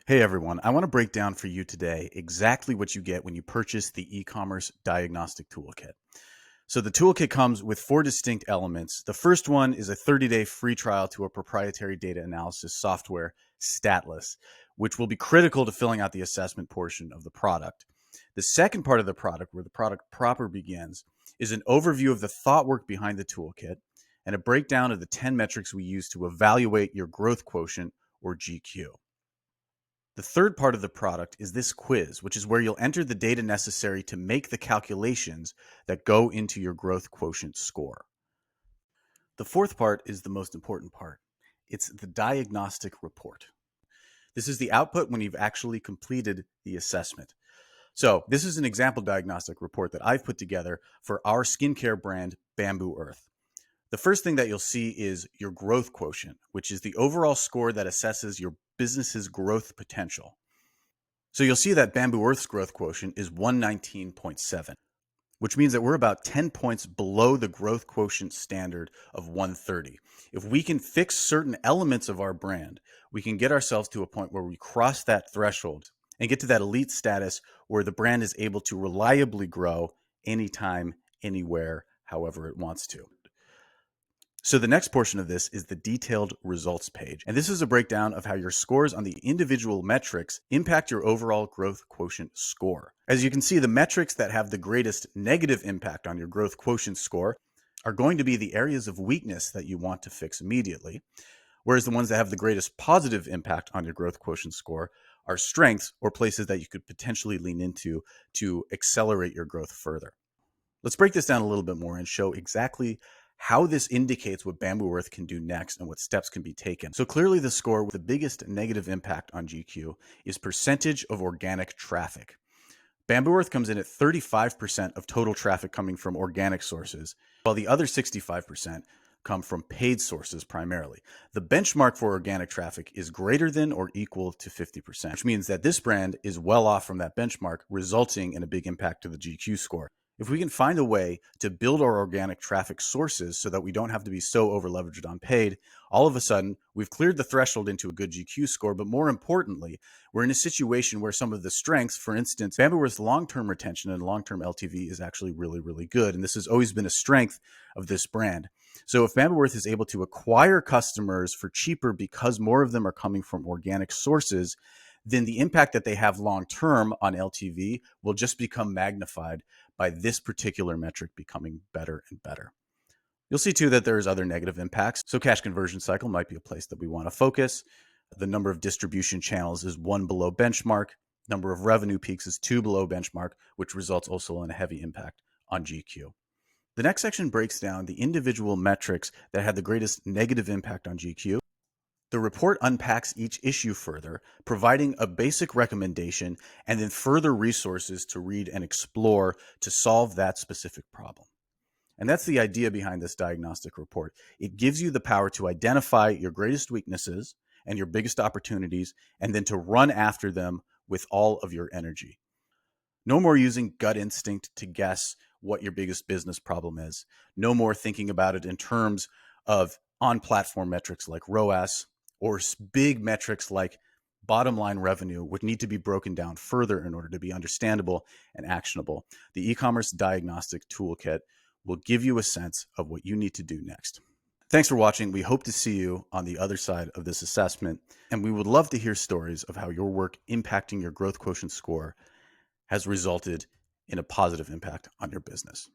Hey everyone, I want to break down for you today exactly what you get when you purchase the Ecommerce Diagnostic Toolkit. So the toolkit comes with 4 distinct elements. The first one is a 30-day free trial to a proprietary data analysis software, Statless, which will be critical to filling out the assessment portion of the product. The second part of the product, where the product proper begins, is an overview of the thought work behind the toolkit and a breakdown of the 10 metrics we use to evaluate your growth quotient, or GQ. The third part of the product is this quiz, which is where you'll enter the data necessary to make the calculations that go into your growth quotient score. The fourth part is the most important part. It's the diagnostic report. This is the output when you've actually completed the assessment. So this is an example diagnostic report that I've put together for our skincare brand, Bamboo Earth. The first thing that you'll see is your growth quotient, which is the overall score that assesses your business's growth potential. So you'll see that Bamboo Earth's growth quotient is 119.7, which means that we're about 10 points below the growth quotient standard of 130. If we can fix certain elements of our brand, we can get ourselves to a point where we cross that threshold and get to that elite status where the brand is able to reliably grow anytime, anywhere, however it wants to. So the next portion of this is the detailed results page. And this is a breakdown of how your scores on the individual metrics impact your overall growth quotient score. As you can see, the metrics that have the greatest negative impact on your growth quotient score are going to be the areas of weakness that you want to fix immediately, whereas the ones that have the greatest positive impact on your growth quotient score are strengths or places that you could potentially lean into to accelerate your growth further. Let's break this down a little bit more and show exactly how this indicates what Bamboo Earth can do next and what steps can be taken. So clearly the score with the biggest negative impact on GQ is percentage of organic traffic. Bamboo Earth comes in at 35% of total traffic coming from organic sources, while the other 65% come from paid sources primarily. The benchmark for organic traffic is greater than or equal to 50%, which means that this brand is well off from that benchmark, resulting in a big impact to the GQ score. If we can find a way to build our organic traffic sources so that we don't have to be so over leveraged on paid, all of a sudden we've cleared the threshold into a good GQ score. But more importantly, we're in a situation where some of the strengths, for instance, Bamboo Earth's long-term retention and long-term LTV is actually really, really good. And this has always been a strength of this brand. So if Bamboo Earth is able to acquire customers for cheaper because more of them are coming from organic sources, then the impact that they have long-term on LTV will just become magnified by this particular metric becoming better and better. You'll see too that there's other negative impacts. So cash conversion cycle might be a place that we want to focus. The number of distribution channels is 1 below benchmark. Number of revenue peaks is 2 below benchmark, which results also in a heavy impact on GQ. The next section breaks down the individual metrics that had the greatest negative impact on GQ. The report unpacks each issue further, providing a basic recommendation and then further resources to read and explore to solve that specific problem. And that's the idea behind this diagnostic report. It gives you the power to identify your greatest weaknesses and your biggest opportunities, and then to run after them with all of your energy. No more using gut instinct to guess what your biggest business problem is. No more thinking about it in terms of on-platform metrics like ROAS, or big metrics like bottom line revenue would need to be broken down further in order to be understandable and actionable. The Ecommerce Diagnostic Toolkit will give you a sense of what you need to do next. Thanks for watching. We hope to see you on the other side of this assessment, and we would love to hear stories of how your work impacting your growth quotient score has resulted in a positive impact on your business.